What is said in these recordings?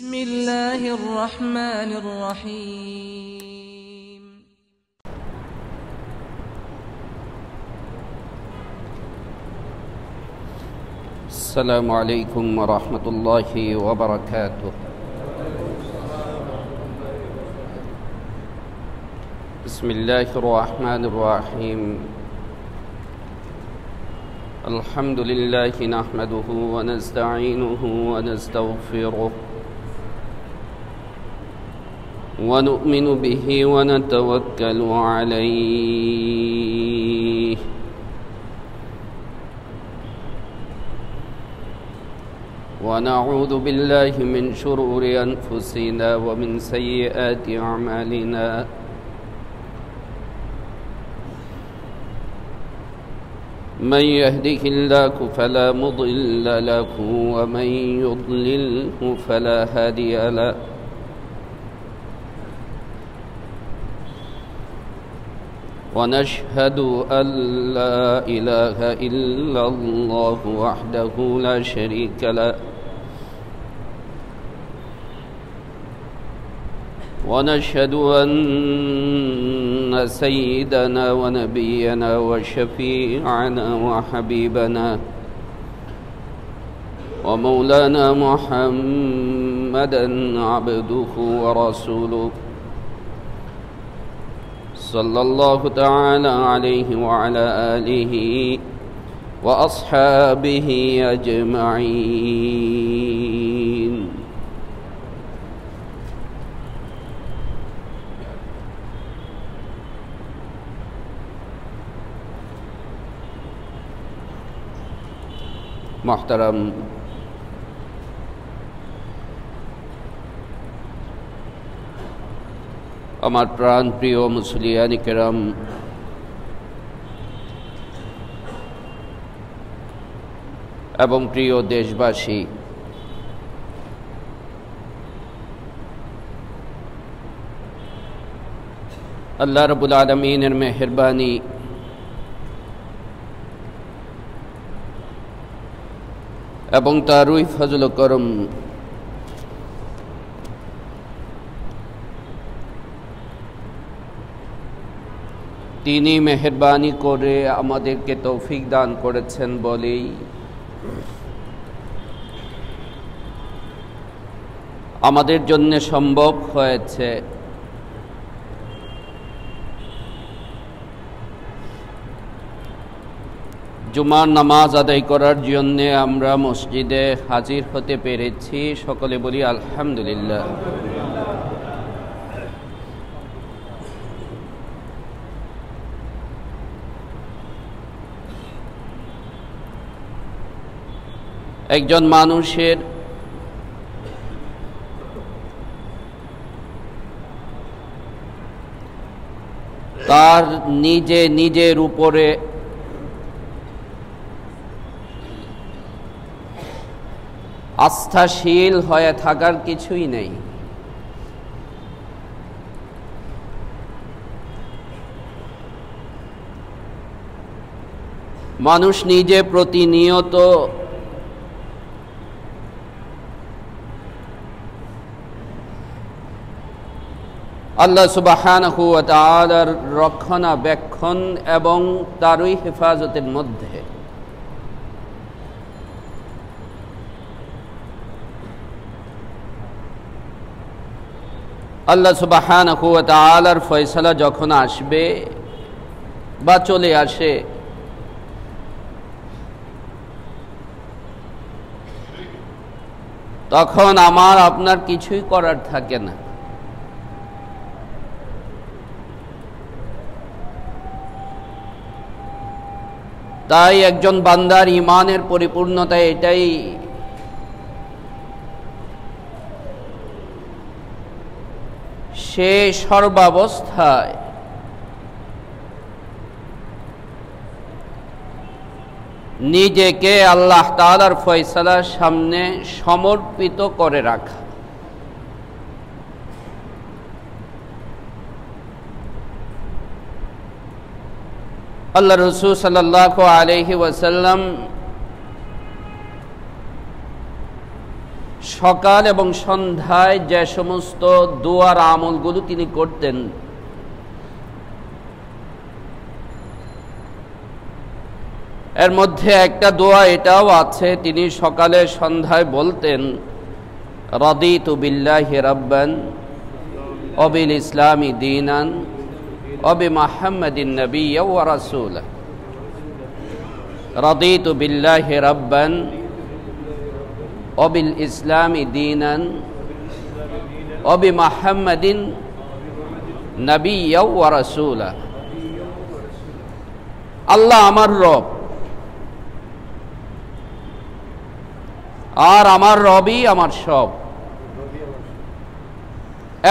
بسم الله الرحمن الرحيم السلام عليكم ورحمة الله وبركاته. بسم الله الرحمن الرحيم. الحمد لله نحمده ونستعينه ونستغفره ونؤمن به ونتوكل عليه ونعوذ بالله من شرور أنفسنا ومن سيئات أعمالنا من يهده الله فلا مضل له ومن يضلله فلا هادي له ونشهد أن لا إله إلا الله وحده لا شريك له ونشهد أن سيدنا ونبينا وشفيعنا وحبيبنا ومولانا محمدا عبده ورسوله صلى الله تعالى عليه وعلى آله وأصحابه أجمعين. محترم আমার প্রাণ প্রিয় মুসলিয়ানি কেরাম, এবং প্রিয় দেশবাসী, আল্লাহ রাব্বুল আলামিনের মেহেরবানি এবং তারই ফজল করম তিনি মেহেরবানি করে আমাদেরকে তৌফিক দান করেছেন বলেই আমাদের জন্য সম্ভব হয়েছে জুমার নামাজ আদায় করার জন্য আমরা মসজিদে হাজির হতে পেরেছি। সকলে বলি আলহামদুলিল্লাহ। একজন মানুষের তার নিজের উপরে আস্থাশীল হয়ে থাকার কিছুই নেই। মানুষ নিজে প্রতিনিয়ত আল্লাহ সুবহানাহু ওয়া তাআলার রক্ষণাবেক্ষণ এবং তারই হেফাজতের মধ্যে আল্লাহ সুবহানাহু ওয়া তাআলার ফয়সালা যখন আসবে বা চলে আসে, তখন আমার আপনার কিছুই করার থাকে না। তাই একজন বান্দার ঈমানের পরিপূর্ণতা এটাই সে সর্বাবস্থায় নিজেকে আল্লাহ তাআলার ফয়সালার সামনে সমর্পিত করে রাখা। আল্লাহ রাসূল সাল্লাল্লাহু আলাইহি ওয়াসাল্লাম সকাল এবং সন্ধ্যায় যে সমস্ত দোয়ার আমলগুলো তিনি করতেন, এর মধ্যে একটা দোয়া এটাও আছে, তিনি সকালে সন্ধ্যায় বলতেন, রাদিতু বিল্লাহি রাব্বান ওয়া বিল ইসলামি দীনান ওয়া বিমুহাম্মাদিন নাবিয়্যান ওয়া রাসূলা। রাদিতু বিল্লাহি রাব্বান ওয়া বিল ইসলামি দীনান ওয়া বিমুহাম্মাদিন নাবিয়্যান ওয়া রাসূলা। আল্লাহ আমার রব, আর আমার রবই আমার সব,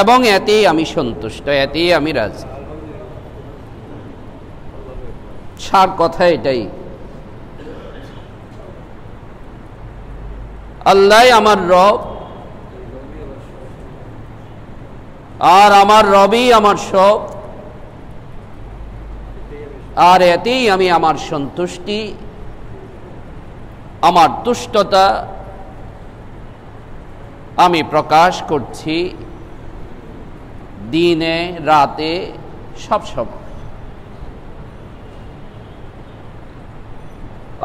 এবং এতেই আমি সন্তুষ্ট, এতেই আমি রাজি। সার কথা এটাই, আল্লাহ আমার রব, আর আমার রবই আমার সব, আর এতেই আমি আমার সন্তুষ্টি, আমার তুষ্টতা আমি প্রকাশ করছি দিনে রাতে সব সময়।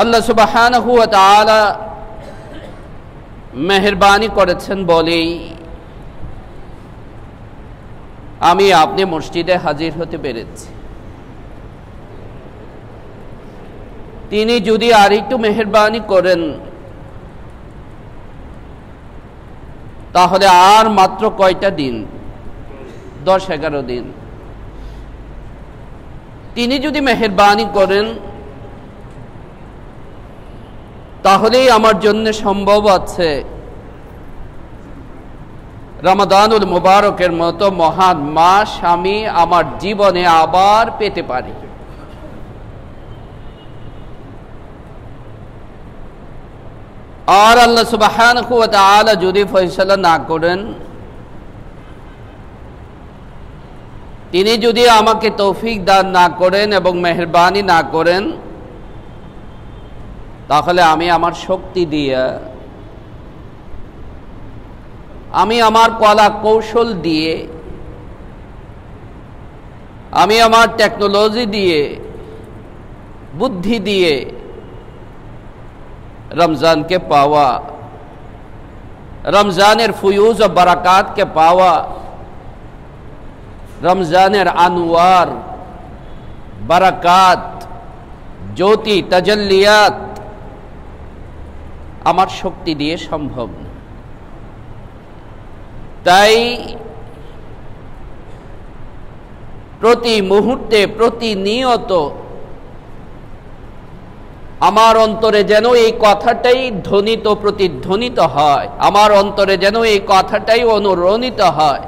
আল্লাহ সুবহানাহু ওয়া তাআলা মেহেরবানি করেছেন বলেই আমি আপনি মসজিদে হাজির হতে পেরেছি। তিনি যদি আর একটু মেহেরবানি করেন তাহলে আর মাত্র কয়টা দিন, 10-11 দিন। তিনি যদি মেহেরবানি করেন তাহলেই আমার জন্য সম্ভব আছে রমাদানুল মুবারকের মতো মহান মাস আমি আমার জীবনে আবার পেতে পারি। আর আল্লাহ সুবহানাহু ওয়া তাআলা যদি ফয়সালা না করেন, তিনি যদি আমাকে তৌফিক দান না করেন এবং মেহেরবানি না করেন, তাহলে আমি আমার শক্তি দিয়ে, আমি আমার কলা কৌশল দিয়ে, আমি আমার টেকনোলজি দিয়ে, বুদ্ধি দিয়ে রমজানকে পাওয়া, রমজানের ফুয়ুজ ও বারাকাতকে পাওয়া, রমজানের আনওয়ার, বারাকাত, জ্যোতি, তাজাল্লিয়াত আমার শক্তি দিয়ে সম্ভব না। তাই প্রতি মুহূর্তে, প্রতিনিয়ত আমার অন্তরে যেন এই কথাটাই ধ্বনিত, প্রতিধ্বনিত হয়, আমার অন্তরে যেন এই কথাটাই অনুরণিত হয়,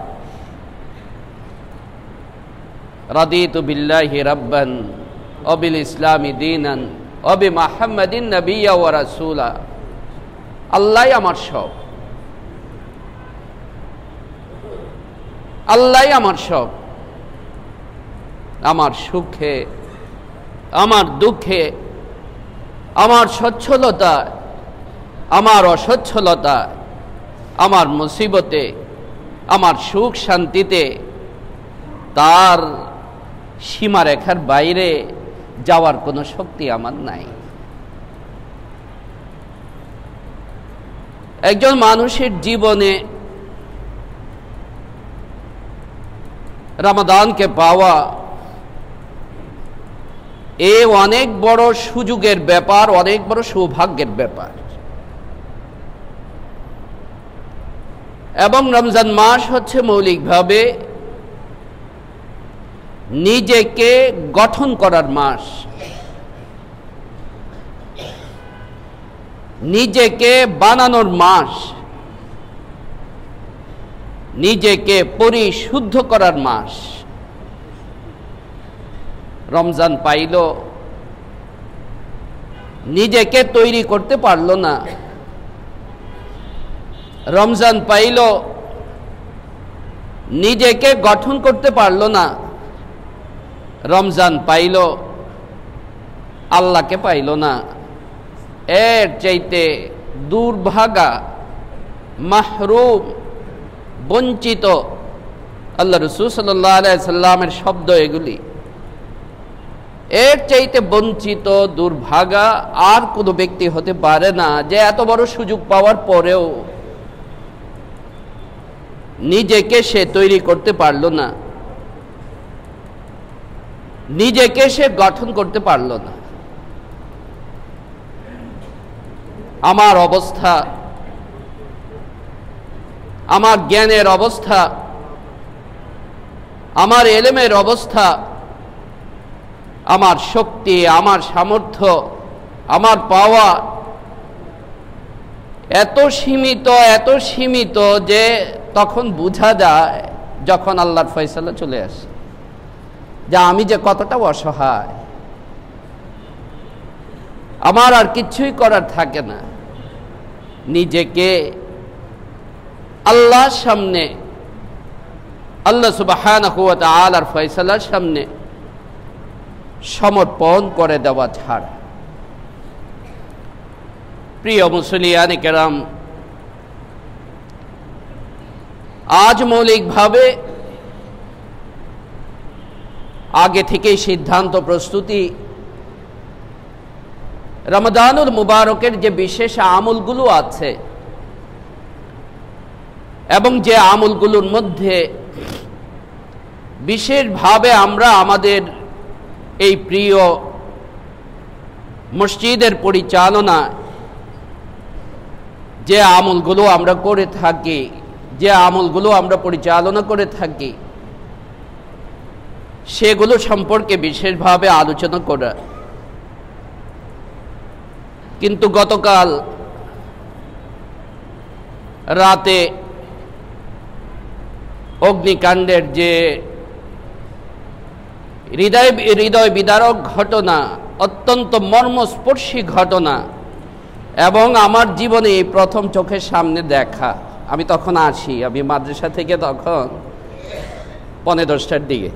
রাদিতু বিল্লাহি রাব্বান ওয়া বিল ইসলামি দীনান ওয়া বিমুহাম্মাদিন নাবিয়্যান ওয়া রাসূলা। আল্লাহই আমার সব, আল্লাহই আমার সব, আমার সুখে, আমার দুঃখে, আমার সচ্ছলতা, আমার অসচ্ছলতা, আমার মুসিবতে, আমার সুখ শান্তিতে, তার সীমারেখার বাইরে যাওয়ার কোনো শক্তি আমার নাই। একজন মানুষের জীবনে রমাদানকে পাওয়া এ অনেক বড় সুযোগের ব্যাপার, অনেক বড় সৌভাগ্যের ব্যাপার। এবং রমজান মাস হচ্ছে মৌলিকভাবে নিজেকে গঠন করার মাস, নিজেকে বানানোর মাস, নিজেকে পরিশুদ্ধ করার মাস। রমজান পাইল, নিজেকে তৈরি করতে পারল না। রমজান পাইল, নিজেকে গঠন করতে পারল না। রমজান পাইল, আল্লাহকে পাইল না। এর চাইতে দুর্ভাগা মাহরুম, বঞ্চিত, আল্লাহ রাসূল সাল্লাল্লাহু আলাইহি সাল্লামের শব্দ এগুলি। এর চাইতে বঞ্চিত, দুর্ভাগা আর কোনো ব্যক্তি হতে পারে না, যে এত বড় সুযোগ পাওয়ার পরেও নিজেকে সে তৈরি করতে পারল না, নিজেকে সে গঠন করতে পারল না। আমার অবস্থা, আমার জ্ঞানের অবস্থা, আমার এলেমের অবস্থা, আমার শক্তি, আমার সামর্থ্য, আমার পাওয়া এত সীমিত যে তখন বোঝা যায় যখন আল্লাহর ফয়সালা চলে আসে, যে আমি যে কতটা অসহায়, আমার আর কিছুই করার থাকে না। নিজেকে আল্লাহর সামনে, আল্লাহ সুবহানাহু ওয়া তাআলার ফয়সালার সামনে সমর্পণ করে দেওয়া ছাড়া। প্রিয় মুসলিয়ানে কেরাম, আজ মৌলিকভাবে আগে থেকেই সিদ্ধান্ত প্রস্তুতি, রমাদানুল মুবারকের যে বিশেষ আমলগুলো আছে এবং যে আমলগুলোর মধ্যে বিশেষভাবে আমরা আমাদের এই প্রিয় মসজিদের পরিচালনা যে আমলগুলো আমরা করে থাকি, যে আমলগুলো আমরা পরিচালনা করে থাকি, সেগুলো সম্পর্কে বিশেষভাবে আলোচনা করা। কিন্তু গতকাল রাতে অগ্নিকাণ্ডের যে হৃদয় বিদারক ঘটনা, অত্যন্ত মর্মস্পর্শী ঘটনা, এবং আমার জীবনে এই প্রথম চোখের সামনে দেখা। আমি তখন আসি, আমি মাদ্রাসা থেকে তখন 10:45 দিকে।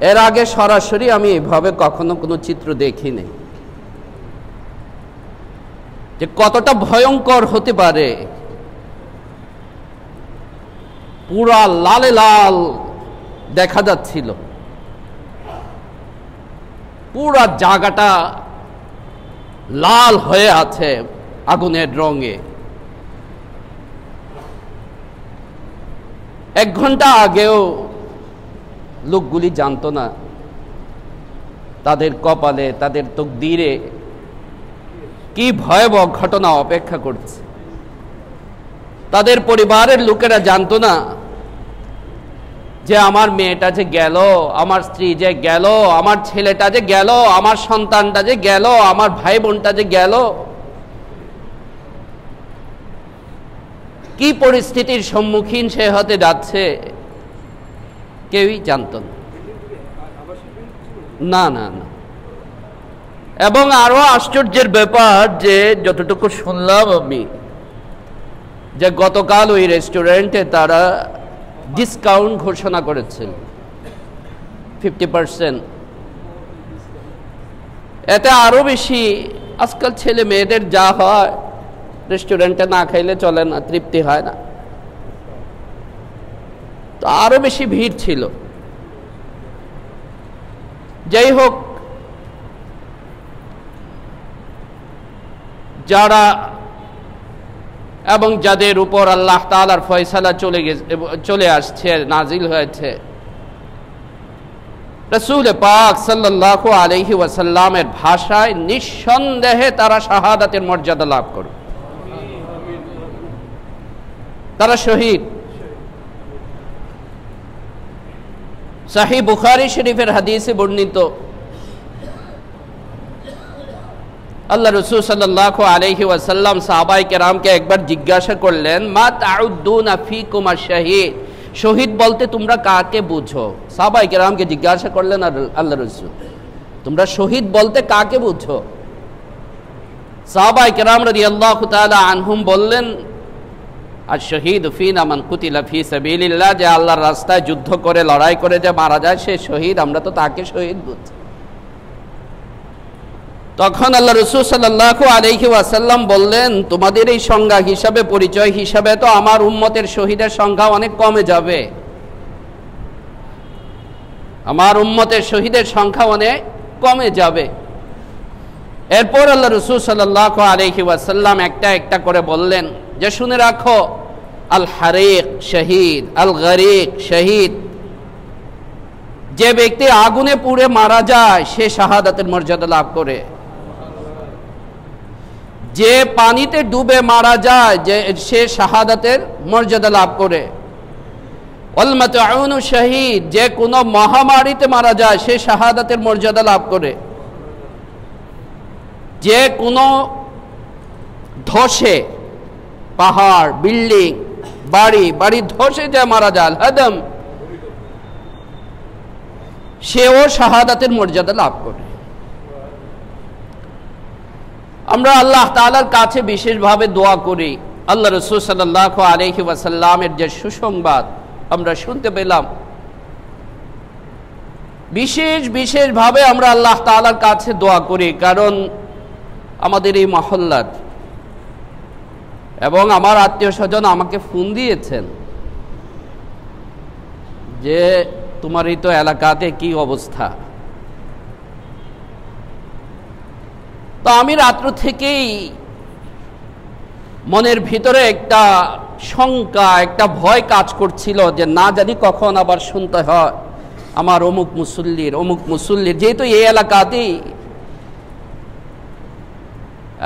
এর আগে সরাসরি আমি এভাবে কখনো কোনো চিত্র দেখিনি, যে কতটা ভয়ঙ্কর হতে পারে। পুরা লালে লাল দেখা যাচ্ছিল, পুরা জায়গাটা লাল হয়ে আছে আগুনের রঙে। 1 ঘন্টা আগেও লোকগুলি জানতো না তাদের কপালে, তাদের তকদিরে কি ভয়াবহ ঘটনা অপেক্ষা করছে। তাদের পরিবারের লোকেরা জানতো না যে আমার মেয়েটা যে গেল, আমার স্ত্রী যে গেল, আমার ছেলেটা যে গেল, আমার সন্তানটা যে গেল, আমার ভাই বোনটা যে গেল। কি পরিস্থিতির সম্মুখীন সে হতে যাচ্ছে কেউই জানতো না। না। এবং আরো আশ্চর্যের ব্যাপার, যে যতটুকু শুনলাম আমি, যে গতকাল ওই রেস্টুরেন্টে তারা ডিসকাউন্ট ঘোষণা করেছেন 50%। এতে আরো বেশি, আজকাল ছেলে মেয়েদের যা হয়, রেস্টুরেন্টে না খাইলে চলে না, তৃপ্তি হয় না, তো আরো বেশি ভিড় ছিল। যাই হোক, যারা এবং যাদের উপর আল্লাহ তাআলার ফয়সালা চলে আসছে, নাজিল হয়েছে, রাসূল পাক সাল্লাল্লাহু আলাইহি ওয়াসাল্লামের ভাষায় নিঃসন্দেহে তারা শাহাদাতের মর্যাদা লাভ করবে, তারা শহীদ। সহিহ বুখারী শরীফের হাদিসে বর্ণিত, আল্লাহ রাসূল সাল্লাল্লাহু আলাইহি ওয়াসাল্লাম সাহাবায়ে কেরামকে একবার জিজ্ঞাসা করলেন, মা তাউদ্দুনা ফীকুম আশ-শাহীদ, শহীদ বলতে তোমরা কাকে বুঝো? সাহাবায়ে কেরামকে জিজ্ঞাসা করলেন আল্লাহ রাসূল, তোমরা শহীদ বলতে কাকে বুঝো? সাহাবায়ে কেরাম রাদিয়াল্লাহু তাআলা আনহুম বললেন, আশ-শাহীদু ফীনা মান কুতিলা ফী সাবিলিল্লাহ, যে আল্লাহর রাস্তায় যুদ্ধ করে, লড়াই করে যে মারা যায় সে শহীদ, আমরা তো তাকে শহীদ বুঝি। তখন আল্লাহ রাসূল সাল্লাল্লাহু আলাইহি ওয়াসাল্লাম বললেন, তোমাদের এই সংজ্ঞা হিসাবে, পরিচয় হিসাবে তো আমার উম্মতের শহীদের সংখ্যা অনেক কমে যাবে, আমার উম্মতের শহীদের সংখ্যা অনেক কমে যাবে। এরপর আল্লাহ রাসূল সাল্লাল্লাহু আলাইহি ওয়াসাল্লাম একটা একটা করে বললেন যে শুনে রাখো, আল হারিক শহীদ, আল গরিক শহীদ, যে ব্যক্তি আগুনে পুড়ে মারা যায় সে শাহাদাতের মর্যাদা লাভ করে, যে পানিতে ডুবে মারা যায় যে সে শাহাদাতের মর্যাদা লাভ করে, ওয়াল মাতউনু শহীদ, যে কোনো মহামারীতে মারা যায় সে শাহাদাতের মর্যাদা লাভ করে, যে কোনো ধসে, পাহাড়, বিল্ডিং, বাড়ি ধসে যে মারা যায়, হাদম, সেও শাহাদাতের মর্যাদা লাভ করে। আমরা আল্লাহ তাআলার কাছে বিশেষভাবে দোয়া করি, আল্লাহ রাসূল সাল্লাল্লাহু আলাইহি ওয়াসাল্লামের যে সুসংবাদ আমরা শুনতে পেলাম, বিশেষভাবে আমরা আল্লাহ তাআলার কাছে দোয়া করি, কারণ আমাদের এই মহল্লার এবং আমার আত্মীয় স্বজন আমাকে ফোন দিয়েছেন যে তোমার এই তো এলাকাতে কি অবস্থা। তো আমি রাত্র থেকেই মনের ভিতরে একটা শঙ্কা, একটা ভয় কাজ করছিল যে না জানি কখন আবার শুনতে হয় আমার অমুক মুসল্লির, যেহেতু এই এলাকাতেই।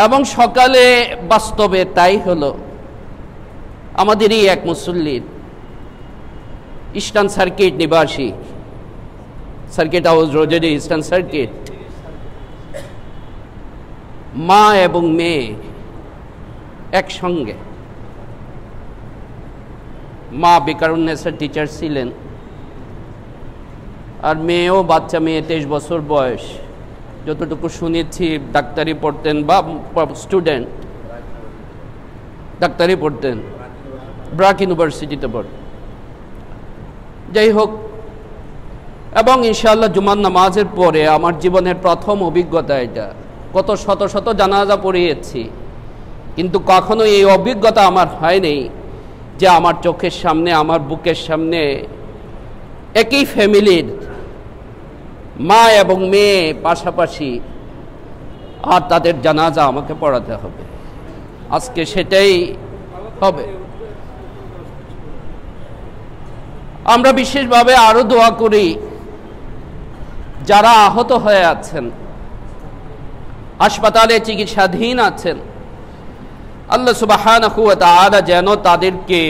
এবং সকালে বাস্তবে তাই হলো, আমাদেরই এক মুসল্লির, ইস্টার্ন সার্কিট নিবাসী, সার্কিট হাউস রোডের ইস্টার্ন সার্কিট, মা এবং মেয়ে একসঙ্গে। মা বেকারুন্নেসের টিচার ছিলেন, আর মেয়েও বাচ্চা মেয়ে, 23 বছর বয়স, যতটুকু শুনেছি ডাক্তারি পড়তেন বা স্টুডেন্ট, ডাক্তারি পড়তেন, ব্রাক ইউনিভার্সিটিতে পড়তেন। যাই হোক, এবং ইনশাআল্লাহ জুমার নামাজের পরে আমার জীবনের প্রথম অভিজ্ঞতা এটা। কত শত শত জানাজা পড়িয়েছি, কিন্তু কখনো এই অভিজ্ঞতা আমার হয়নি যে আমার চোখের সামনে, আমার বুকের সামনে একই ফ্যামিলির মা এবং মেয়ে পাশাপাশি, আর তাদের জানাজা আমাকে পড়াতে হবে। আজকে সেটাই হবে। আমরা বিশেষভাবে আরো দোয়া করি যারা আহত হয়ে আছেন, হাসপাতালে চিকিৎসাধীন আছেন, আল্লাহ সুবহানাহু ওয়া তাআলা যেন তাদেরকে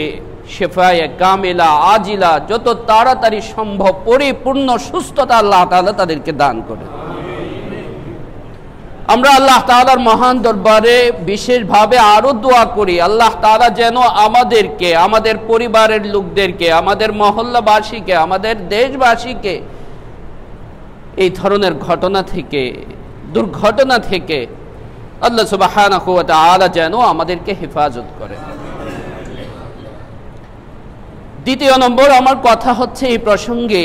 শিফায়ে কামিলা আজিলা, যত তাড়াতাড়ি সম্ভব পরিপূর্ণ সুস্থতা আল্লাহ তাআলা তাদেরকে দান করেন। আমরা আল্লাহ তাআলার মহান দরবারে বিশেষভাবে আরো দোয়া করি, আল্লাহ তাআলা যেন আমাদেরকে, আমাদের পরিবারের লোকদেরকে, আমাদের মহল্লাবাসীকে, আমাদের দেশবাসীকে এই ধরনের ঘটনা থেকে, দুর্ঘটনা থেকে আল্লাহ সুবহানাহু ওয়া তাআলা যেন আমাদেরকে হেফাজত করেন। দ্বিতীয় নম্বর আমার কথা হচ্ছে এই প্রসঙ্গে,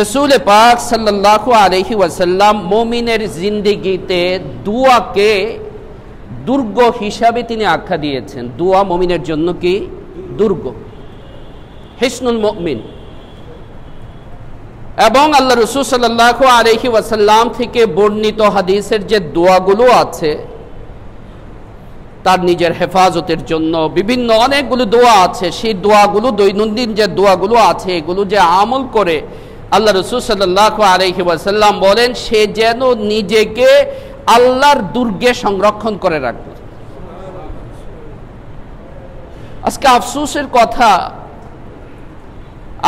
রাসূল পাক সাল্লাল্লাহু আলাইহি ওয়াসাল্লাম মুমিনের জিন্দেগিতে দুআকে দুর্গ হিসাবে তিনি আখ্যা দিয়েছেন। দুআ মুমিনের জন্য কি দুর্গ, হিসনুল মুমিন। এবং আল্লাহ রাসূল সাল্লাল্লাহু আলাইহি ওয়াসাল্লাম থেকে বর্ণিত হাদিসের যে দোয়াগুলো আছে তার নিজের হেফাজতের জন্য বিভিন্ন অনেকগুলো দোয়া আছে। সেই দোয়াগুলো, দৈনন্দিন যে দোয়াগুলো আছে, এগুলো যে আমল করে আল্লাহ রাসূল সাল্লাল্লাহু আলাইহি ওয়াসাল্লাম বলেন সে যেন নিজেকে আল্লাহর দুর্গে সংরক্ষণ করে রাখবে। আজকে আফসোসের কথা,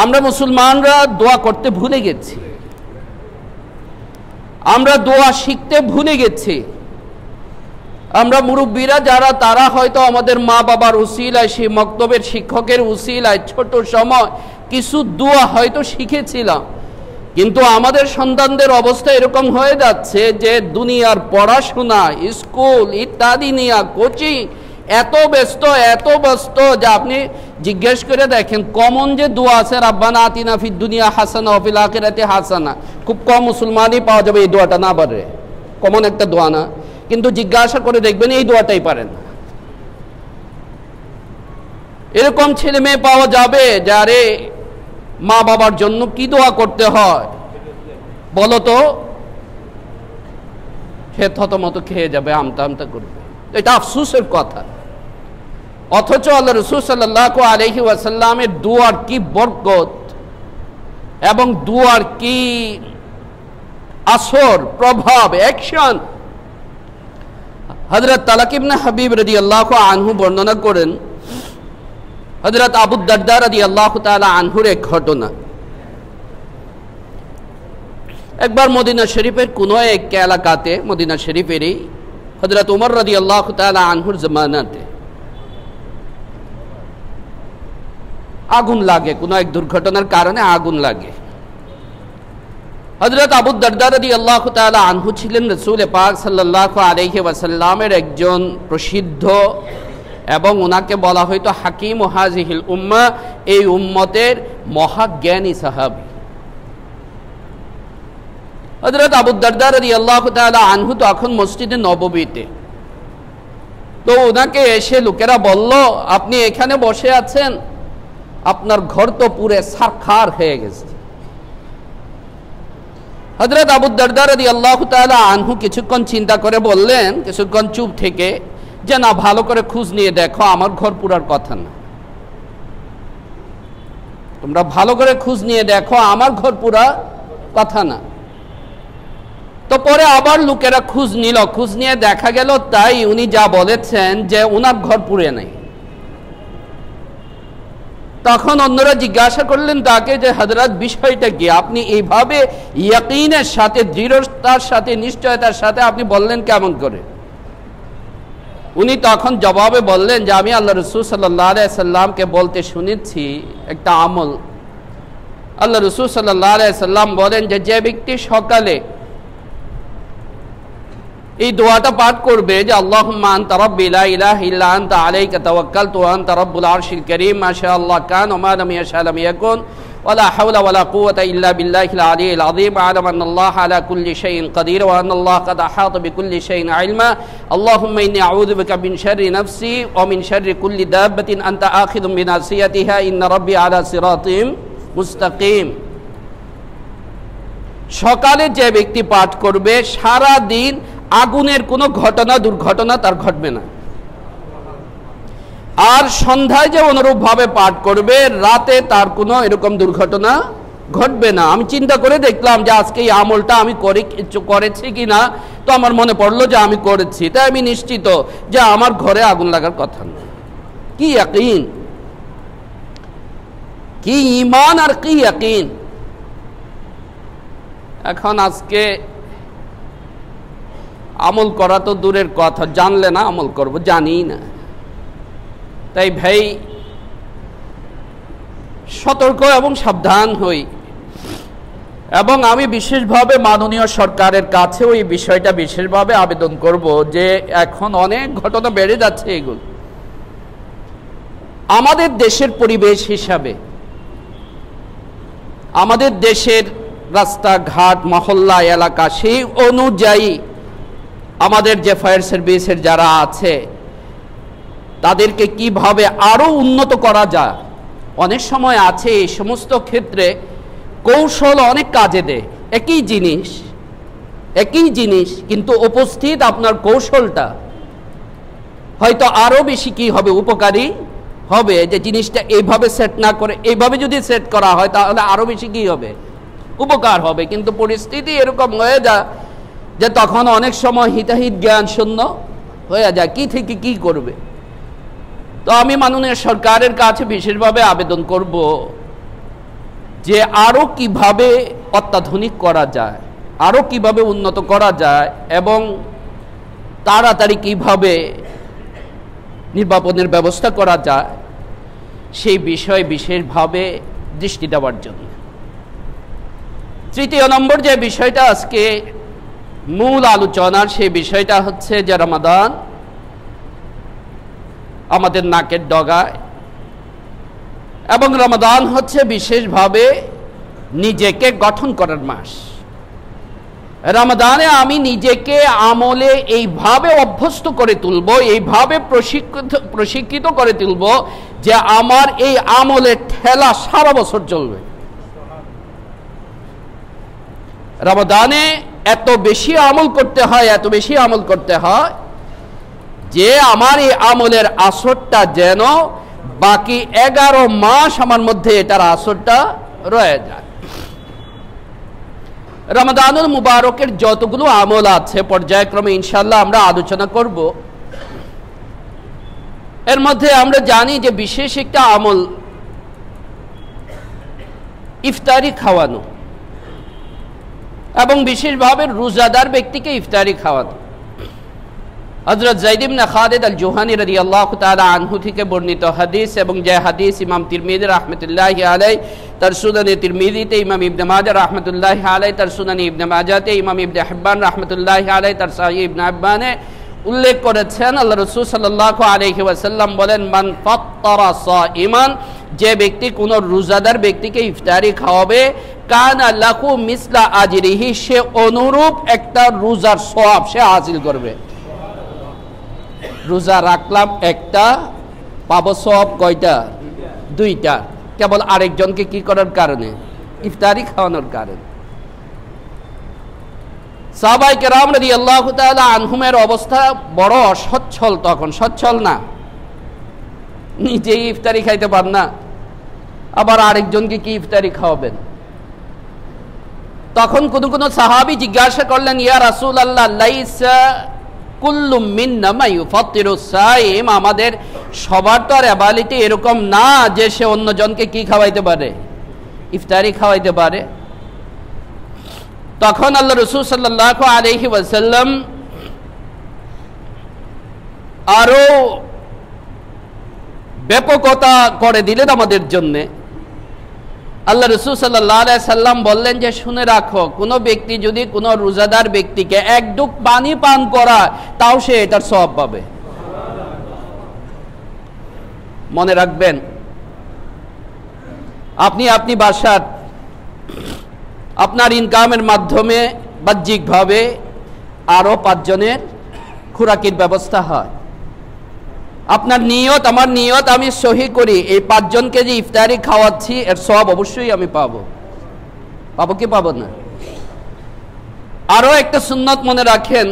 আমরা মুসলমানরা দোয়া করতে ভুলে গেছি, আমরা দোয়া শিখতে ভুলে গেছি। আমরা মুরব্বীরা যারা, তারা হয়তো আমাদের মা বাবার উসিলায়, সেই মক্তবের শিক্ষকের উসিলায় ছোট সময় কিছু দোয়া হয়তো শিখেছিলাম, কিন্তু আমাদের সন্তানদের অবস্থা এরকম হয়ে যাচ্ছে যে দুনিয়ার পড়াশোনা, স্কুল ইত্যাদি নিয়ে, কোচিং, এত ব্যস্ত যে আপনি জিজ্ঞেস করে দেখেন কমন যে দোয়া আছে রাব্বানা আতিনা ফিদ দুনিয়া হাসানা ওয়া ফিল আখিরাতি হাসানা, খুব কম মুসলমানই পাওয়া যাবে এই দোয়াটা না পারে, কমন একটা দোয়া না, কিন্তু জিজ্ঞাসা করে দেখবেন এই দোয়াটাই পারেন না। এরকম ছেলে মেয়ে পাওয়া যাবে যারে মা বাবার জন্য কি দোয়া করতে হয় বলো তো, সে থতমত খেয়ে যাবে, আমতা আমতা করবে। এটা আফসোসের কথা। অথচ আল্লাহ রাসূল সাল্লাল্লাহু আলাইহি ওয়াসাল্লামের দুয়ার কি বরকত এবং দুয়ার কি আসর, প্রভাব, অ্যাকশন। হযরত তালাক ইবনে হাবিব রাদিয়াল্লাহু আনহু বর্ণনা করেন হযরত আবু দারদা রাদিয়াল্লাহু তাআলা আনহুর এক ঘটনা। একবার মদিনা শরীফের কোন এক এলাকাতে, মদিনা শরীফেরই হযরত ওমর রাদিয়াল্লাহু তাআলা আনহুর জামানাতে আগুন লাগে, কোন এক দুর্ঘটনার কারণে আগুন লাগে। হযরত আবু দারদা রাদিয়াল্লাহু তাআলা আনহু ছিলেন রাসূল পাক সাল্লাল্লাহু আলাইহি ওয়াসাল্লামের একজন প্রসিদ্ধ, এবং ওনাকে বলা হয়তো হাকিম হাযিহিল উম্মাহ, এই উম্মতের মহাজ্ঞানী সাহাবী। হযরত আবু দারদা রাদিয়াল্লাহু তাআলা আনহু তখন মসজিদে নববীতে, তো ওনাকে এসে লোকেরা বলল আপনি এখানে বসে আছেন, আপনার ঘর তো পুরে ছারখার হয়ে গেছে। হযরত আবু দারদা রাদিয়াল্লাহু তাআলা আনহু কিছুক্ষণ চিন্তা করে বললেন, কিছুক্ষণ চুপ থেকে, যে না, ভালো করে খোঁজ নিয়ে দেখো, আমার ঘর পুরার কথা না, তোমরা ভালো করে খোঁজ নিয়ে দেখো, আমার ঘর পুরা কথা না। তো পরে আবার লোকেরা খোঁজ নিল, খোঁজ নিয়ে দেখা গেল তাই উনি যা বলেছেন যে উনার ঘর পুড়ে নাই। তখন অন্যরা জিজ্ঞাসা করলেন তাকে যে হযরত বিষয়টা কি, আপনি এইভাবে ইয়াকিনের সাথে, দৃঢ়তার সাথে, নিশ্চয়তার সাথে আপনি বললেন কেমন করে? উনি তখন জবাবে বললেন যে আমি আল্লাহ রাসূল সাল্লাল্লাহু আলাইহি সাল্লামকে বলতে শুনেছি একটা আমল। আল্লাহ রাসূল সাল্লাল্লাহু আলাইহি সাল্লাম বলেন যে যে ব্যক্তি সকালে এই দোয়াটা পাঠ করবে যে আল্লাহুম্মা আনতা রাব্বি লা ইলাহা ইল্লা আনতা আলাইকা তাওয়াক্কালতু ওয়া আনতা রাব্বুল আরশিল কারীম মাশাআল্লাহ কান ওয়া মা লাম ইয়াশা লাম ইয়াকুন ওয়া লা হাওলা ওয়া লা কুওয়াতা ইল্লা বিল্লাহিল আলিয়্যিল আযীম আ'লামু আন্নাল্লাহা আলা কুল্লি শাইইন কাদির ওয়া আন্নাল্লাহা কাদ আহাতা বিকুল্লি শাইইন ইলমা আল্লাহুম্মা ইন্নী আউযু বিকা মিন শাররি নাফসি ওয়া মিন শাররি কুল্লি দাব্বাতিন আনতা আখিযুম বিনাসিয়াতিহা ইন্না রাব্বি আলা সিরাতিম মুস্তাকিম। সকালে যে ব্যক্তি পাঠ করবে সারা দিন আগুনের কোনো ঘটনা, দুর্ঘটনা তার ঘটবে না। আর সন্ধ্যায় যে অনুরূপ ভাবে পাঠ করবে, রাতে তার কোনো এরকম দুর্ঘটনা ঘটবে না। আমি চিন্তা করে দেখলাম যে আজকে এই আমলটা আমি করেছি কিনা, তো আমার মনে পড়লো যে আমি করেছি, তাই আমি নিশ্চিত যে আমার ঘরে আগুন লাগার কথা না। কি ইয়াকিন, কি ঈমান আর কি ইয়াকিন। এখন আজকে আমল করা তো দূরের কথা, জানলে না আমল করব, জানি না। তাই ভাই সতর্ক এবং সাবধান হই। এবং আমি বিশেষভাবে মাননীয় সরকারের কাছেও এই বিষয়টা বিশেষভাবে আবেদন করব যে এখন অনেক ঘটনা বেড়ে যাচ্ছে, এগুলো আমাদের দেশের পরিবেশ হিসাবে, আমাদের দেশের রাস্তাঘাট, মহল্লা, এলাকা, সেই অনুযায়ী আমাদের যে ফায়ার সার্ভিসের যারা আছে তাদেরকে কিভাবে আরো উন্নত করা যায়। অনেক সময় আছে এই সমস্ত ক্ষেত্রে কৌশল অনেক কাজে দেয়। একই জিনিস কিন্তু উপস্থিত আপনার কৌশলটা হয়তো আরো বেশি কি হবে, উপকারী হবে। যে জিনিসটা এইভাবে সেট না করে এইভাবে যদি সেট করা হয় তাহলে আরো বেশি কি হবে, উপকার হবে। কিন্তু পরিস্থিতি এরকম হয়ে যায় যে তখন অনেক সময় হিতাহিত জ্ঞান শূন্য হয়ে যায়, কি থেকে কি করবে। তো আমি মাননীয় সরকারের কাছে বিশেষভাবে আবেদন করব যে আরো কিভাবে অত্যাধুনিক করা যায়, আরো কিভাবে উন্নত করা যায়, এবং তাড়াতাড়ি কিভাবে নির্বাপনের ব্যবস্থা করা যায় সেই বিষয়ে বিশেষভাবে দৃষ্টি দেওয়ার জন্য। তৃতীয় নম্বর যে বিষয়টা আজকে মূল আলোচনার, সেই বিষয়টা হচ্ছে যে রমাদান আমাদের নাকের ডগায়। এবং রমাদান হচ্ছে বিশেষভাবে নিজেকে গঠন করার মাস। রমাদানে আমি নিজেকে আমলে এইভাবে অভ্যস্ত করে তুলব, এইভাবে প্রশিক্ষিত করে তুলব যে আমার এই আমলের ঠেলা সারা বছর চলবে। রমাদানে এত বেশি আমল করতে হয়, এত বেশি আমল করতে হয় যে আমার এই আমলের আসরটা যেন বাকি 11 মাস আমার মধ্যে এটার আসরটা রয়ে যায়। রমাদানুল মুবারকের যতগুলো আমল আছে পর্যায়ক্রমে ইনশাআল্লাহ আমরা আলোচনা করব। এর মধ্যে আমরা জানি যে বিশেষ একটা আমল ইফতারি খাওয়ানো, এবং বিশেষভাবে রোজাদার ব্যক্তিকে ইফতারি খাওয়ানো। হযরত যায়েদ ইবনে খালিদ আল জুহানী রাদিয়াল্লাহু তাআলা আনহু থেকে বর্ণিত হাদিস, এবং যে হাদিস ইমাম তিরমিজি রাহমাতুল্লাহি আলাইহি তার সুনানে তিরমিজিতে, ইমাম ইবনে মাজাহ রাহমাতুল্লাহি আলাইহি তার সুনানে ইবনে মাজাহতে, ইমাম ইবনে হিব্বান রাহমাতুল্লাহি আলাইহি তার সহিহ ইবনে হিব্বানে উল্লেখ করেছেন। আল্লাহ রাসূল সাল্লাল্লাহু আলাইহি ওয়াসাল্লাম বলেন, মান ফাত্তারা সাইমান, যে ব্যক্তি কোন রোজাদার ব্যক্তিকে ইফতারি খাওয়াবে, কানা লাহু মিসলা আজরিহি, সে অনুরূপ একটা রোজার সওয়াব সে হাসিল করবে। রোজা রাখলাম একটা, পাবো সওয়াব কয়টা? 2টা, কেবল আরেকজনকে কি করার কারণে? ইফতারি খাওয়ানোর কারণে। সাহাবায়ে কেরাম রাদিয়াল্লাহু তাআলা আনহুমের অবস্থা বড় অসচ্ছল, তখন সচ্ছল না, নিজেই ইফতারি খাইতে পার না, আবার আরেকজনকে কি ইফতারি খাওয়াবেন? তখন কোন সাহাবী জিজ্ঞাসা করলেন, ইয়া রাসূলুল্লাহ, লাইসা কুল্লু মিন্না মা ইউফাত্তিরু সাইম, আমাদের সবার তো আর অ্যাবিলিটি এরকম না যে সে অন্যজনকে কি খাওয়াইতে পারে? ইফতারি খাওয়াইতে পারে। তখন আল্লাহ রাসূল সাল্লাল্লাহু আলাইহি ওয়াসাল্লাম আরো ব্যাপকতা করে দিলেন আমাদের জন্য। আল্লাহ রাসূল সাল্লাল্লাহু আলাইহি সাল্লাম বললেন যে, শুনে রাখো, কোন ব্যক্তি যদি কোন রোজাদার ব্যক্তিকে এক ডুব পানি পান করায়, তাও সে এটার সওয়াব পাবে। মনে রাখবেন, আপনি বাসার আপনার ইনকামের মাধ্যমে বাহ্যিকভাবে আরো 5 জনের খোরাকির ব্যবস্থা হয়। আপনার নিয়ত, আমার নিয়ত আমি সহি করি, এই 5 জনকে যে ইফতারি খাওয়াচ্ছি এর সওয়াব অবশ্যই আমি পাবো। পাবো কি পাবো না? আরো একটা সুন্নত মনে রাখেন,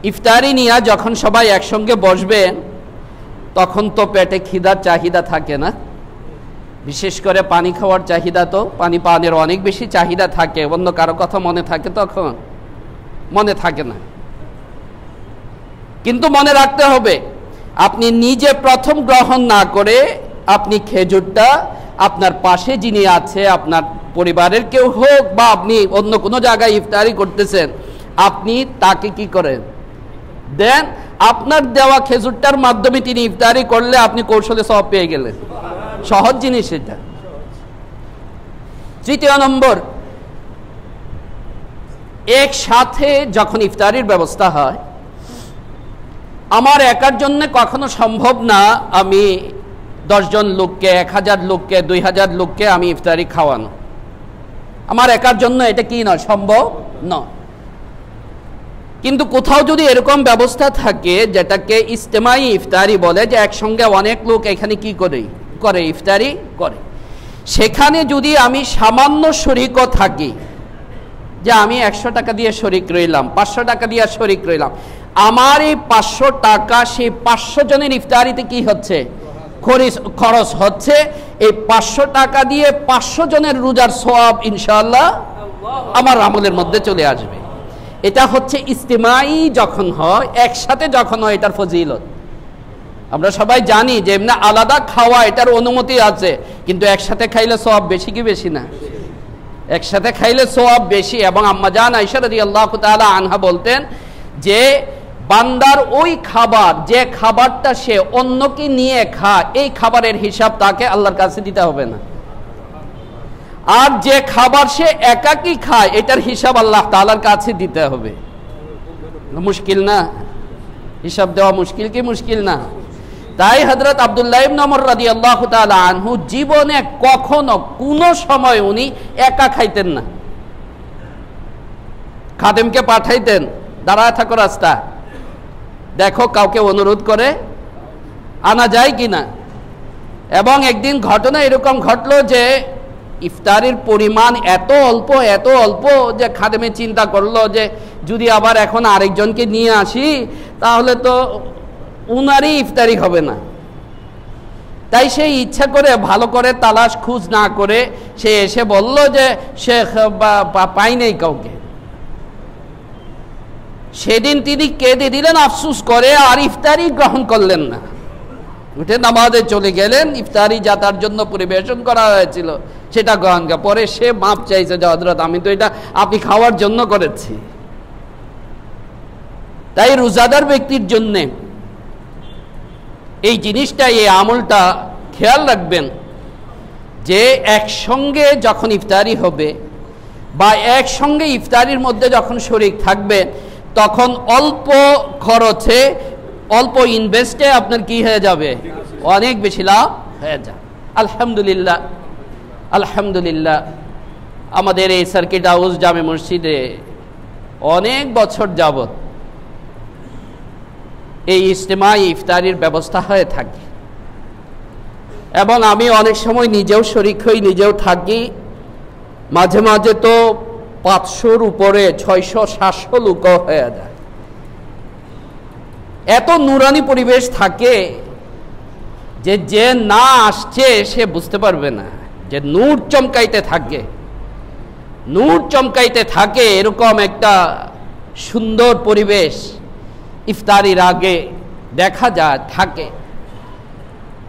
ইফতারি নিয়ে যখন সবাই একসঙ্গে বসবেন তখন তো পেটে খিদার চাহিদা থাকে না, বিশেষ করে পানি খাওয়ার চাহিদা, তো পানি পানের অনেক বেশি চাহিদা থাকে। অন্য কারো কথা মনে থাকে? তখন মনে থাকে না। কিন্তু মনে রাখতে হবে, আপনি নিজে প্রথম গ্রহণ না করে আপনি খেজুরটা আপনার পাশে যিনি আছে, আপনার পরিবারের কেউ হোক বা আপনি অন্য কোনো জায়গায় ইফতারি করতেছেন, আপনি তাকে কি করেন? দেন। আপনার দেওয়া খেজুরটার মাধ্যমে তিনি ইফতারি করলে আপনি কৌশলে সওয়াব পেয়ে গেলেন। সহজ জিনিস এটা। 3 নম্বর, একসাথে যখন ইফতারির ব্যবস্থা হয়, আমার একার জন্য কখনো সম্ভব না আমি 10 জন লোককে, 1000 লোককে, 2000 লোককে আমি ইফতারি খাওয়ানো। আমার একার জন্য এটা কি নয়, সম্ভব নয়। কিন্তু কোথাও যদি এরকম ব্যবস্থা থাকে যেটাকে ইজতেমাই ইফতারি বলে, যে একসঙ্গে অনেক লোক এখানে কি করে ইফতারি করে, সেখানে যদি আমি সামান্য শরীকও থাকি, যে আমি 100 টাকা দিয়ে শরীক রইলাম, 500 টাকা দিয়ে শরীক রইলাম, আমার এই 500 টাকা সেই 500 জনের ইফতারিতে কি হচ্ছে? খরচ হচ্ছে। এই 500 টাকা দিয়ে 500 জনের রোজার সওয়াব ইনশাআল্লাহ আমার আমলের মধ্যে চলে আসবে। এটা হচ্ছে ইজতিমাই যখন হয়, একসাথে যখন হয়, এটার ফজিলত। আমরা সবাই জানি যে এমনি আলাদা খাওয়া এটার অনুমতি আছে, কিন্তু একসাথে খাইলে সওয়াব বেশি কি বেশি না? একসাথে খাইলে সওয়াব বেশি। এবং আম্মা জান আয়েশা রাদিয়াল্লাহু তাআলা আনহা বলতেন যে বান্দার ওই খাবার, যে খাবারটা সে অন্যকে নিয়ে খায়, এই খাবারের হিসাব তাকে আল্লাহর কাছে দিতে হবে না। আর যে খাবার সে একাকী খায়, এটার হিসাব আল্লাহ তাআলার কাছে দিতে হবে। মুশকিল না? হিসাব দেওয়া মুশকিল কি মুশকিল না? তাই হযরত আব্দুল্লাহ ইবনে ওমর রাদিয়াল্লাহু তাআলা আনহু জীবনে কখনো কোনো সময় উনি একা খাইতেন না, খাদেমকে পাঠাইতেন, দাঁড়ায় থাকো রাস্তা, দেখো কাউকে অনুরোধ করে আনা যায় কিনা। এবং একদিন ঘটনা এরকম ঘটলো যে ইফতারির পরিমাণ এত অল্প যে খাদেমে চিন্তা করলো যে যদি আবার এখন আরেকজনকে নিয়ে আসি তাহলে তো উনারই ইফতারি হবে না। তাই সে ইচ্ছা করে ভালো করে তালাশ খুঁজ না করে সে এসে বলল যে শেখ পাই নেই কাউকে। সেদিন তিনি কেঁদে দিলেন আফসোস করে, আর ইফতারি গ্রহণ করলেন না, উঠে নামাজে চলে গেলেন। ইফতারি যা তার জন্য পরিবেশন করা হয়েছিল সেটা গ্রহণ করে পরে সে মাপ চাইছে যে হযরত আমি তো এটা আপনি খাওয়ার জন্য করেছি। তাই রোজাদার ব্যক্তির জন্য এই জিনিসটা, এই আমলটা খেয়াল রাখবেন যে একসঙ্গে যখন ইফতারি হবে বা একসঙ্গে ইফতারির মধ্যে যখন শরীক থাকবেন তখন অল্প খরচে অল্প ইনভেস্টে আপনার কি হয়ে যাবে, অনেক বেশি লাভ হয়ে যাবে। আলহামদুলিল্লাহ আলহামদুলিল্লাহ আমাদের এই সার্কিট হাউস জামে মসজিদে অনেক বছর যাবত এই ইজতেমাই ইফতারির ব্যবস্থা হয়ে থাকে এবং আমি অনেক সময় নিজেও শরীক হই, নিজেও থাকি। মাঝে মাঝে তো 500-র উপরে 600-700 লোক হয়ে যায়। এত নুরানি পরিবেশ থাকে যে না আসছে সে বুঝতে পারবে না যে নূর চমকাইতে থাকে এরকম একটা সুন্দর পরিবেশ ইফতারির আগে দেখা যায় থাকে।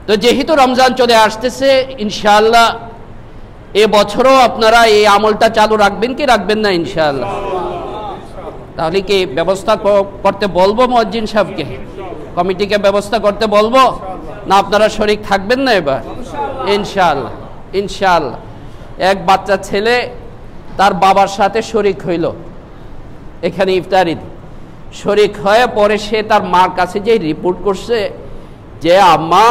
তো যেহেতু রমজান চলে আসতেছে, ইনশাআল্লাহ এবছরও আপনারা এই আমলটা চালু রাখবেন কি রাখবেন না ইনশাআল্লাহ? তাহলে কি ব্যবস্থা করতে বলবো মুয়াজ্জিন সাহেবকে, কমিটিকে ব্যবস্থা করতে বলবো, না আপনারা শরীক থাকবেন না এবার? ইনশাআল্লাহ ইনশাআল্লাহ। এক বাচ্চা ছেলে তার বাবার সাথে শরীক হইল এখানে ইফতারিতে, শরীক হয়ে পরে সে তার মার কাছে যে রিপোর্ট করছে যে আম্মা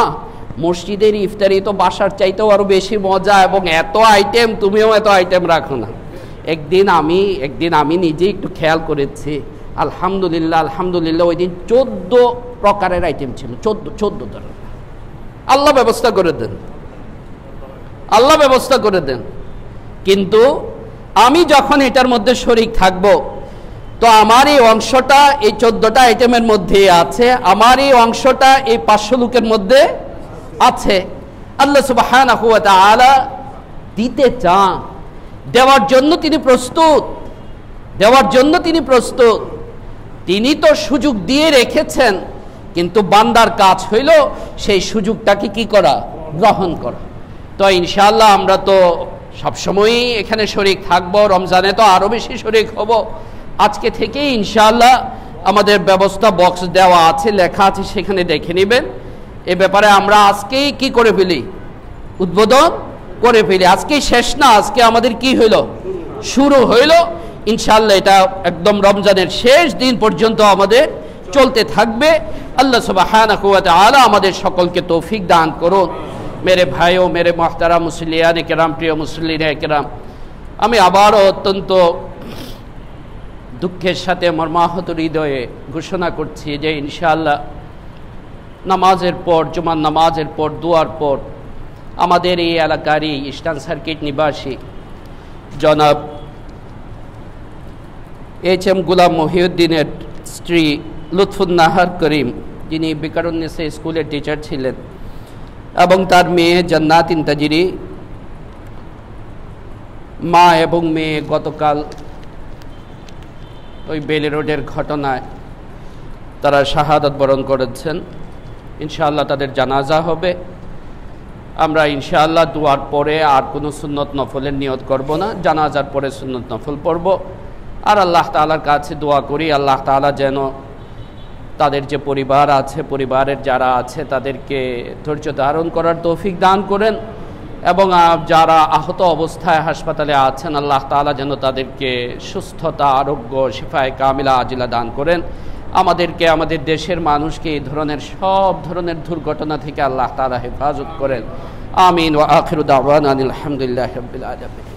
মসজিদের ইফতারি তো বাসার চাইতেও আরো বেশি মজা এবং এত আইটেম, তুমিও এত আইটেম রাখো না। একদিন আমি নিজে একটু খেয়াল করেছি, আলহামদুলিল্লাহ আলহামদুলিল্লাহ ওই দিন 14 প্রকারের আইটেম ছিল, 14 ধরনের। আল্লাহ ব্যবস্থা করে দেন। কিন্তু আমি যখন এটার মধ্যে শরীক থাকবো তো আমার এই অংশটা এই 14টা আইটেমের মধ্যে আছে, আমার এই অংশটা এই 500 লোকের মধ্যে আছে। আল্লাহ সুবহানাহু ওয়া তাআলা দিতে চান, দেওয়ার জন্য তিনি প্রস্তুত, তিনি তো সুযোগ দিয়ে রেখেছেন, কিন্তু বান্দার কাজ হইল সেই সুযোগটাকে কি করা, গ্রহণ করা। তো ইনশাআল্লাহ আমরা তো সবসময়ই এখানে শরীক থাকবো, রমজানে তো আরো বেশি শরীক হব। আজকে থেকেই ইনশাআল্লাহ আমাদের ব্যবস্থা বক্স দেওয়া আছে, লেখা আছে, সেখানে দেখে নেবেন। এ ব্যাপারে আমরা আজকেই কি করে ফেলি, উদ্বোধন করে ফেলি। আজকেই শেষ না, আজকে আমাদের কি হইল, শুরু হইল। ইনশাআল্লাহ এটা একদম রমজানের শেষ দিন পর্যন্ত আমাদের চলতে থাকবে। আল্লাহ সুবহানাহু ওয়া তাআলা আমাদের সকলকে তৌফিক দান করুন। মেরে ভাইও, মেরে মুহতারাম মুসলিয়ানে কেরাম, প্রিয় মুসলিনে কেরাম, আমি আবারও অত্যন্ত দুঃখের সাথে মর্মাহত হৃদয়ে ঘোষণা করছি যে ইনশাআল্লাহ নামাজের পর, জুমার নামাজের পর, দোয়ার পর আমাদের এই এলাকারই ইস্টার্ন সার্কিট নিবাসী জনাব HM গুলাম মহিউদ্দিনের স্ত্রী লুৎফুন্নাহার করিম, যিনি বিকারুন্নেসা স্কুলের টিচার ছিলেন, এবং তার মেয়ে জান্নাত ইন্তাজিরি, মা এবং মেয়ে গতকাল ওই বেলি রোডের ঘটনায় তারা শাহাদাত বরণ করেছেন। ইনশাআল্লাহ তাদের জানাজা হবে। আমরা ইনশাআল্লাহ দোয়ার পরে আর কোনো সুন্নত নফলের নিয়ত করব না, জানাজার পরে সুন্নত নফল পড়ব। আর আল্লাহ তাআলার কাছে দোয়া করি আল্লাহ তাআলা যেন তাদের যে পরিবার আছে, পরিবারের যারা আছে তাদেরকে ধৈর্য ধারণ করার তৌফিক দান করেন, এবং যারা আহত অবস্থায় হাসপাতালে আছেন আল্লাহ তাআলা যেন তাদেরকে সুস্থতা, আরোগ্য, শিফায়ে কামিলা আজিলা দান করেন। আমাদেরকে, আমাদের দেশের মানুষকে এই ধরনের সব ধরনের দুর্ঘটনা থেকে আল্লাহ তাআলা হেফাজত করেন। আমিন ওয়া আখিরু দাওয়ানা আলহামদুলিল্লাহি রাব্বিল আলামিন।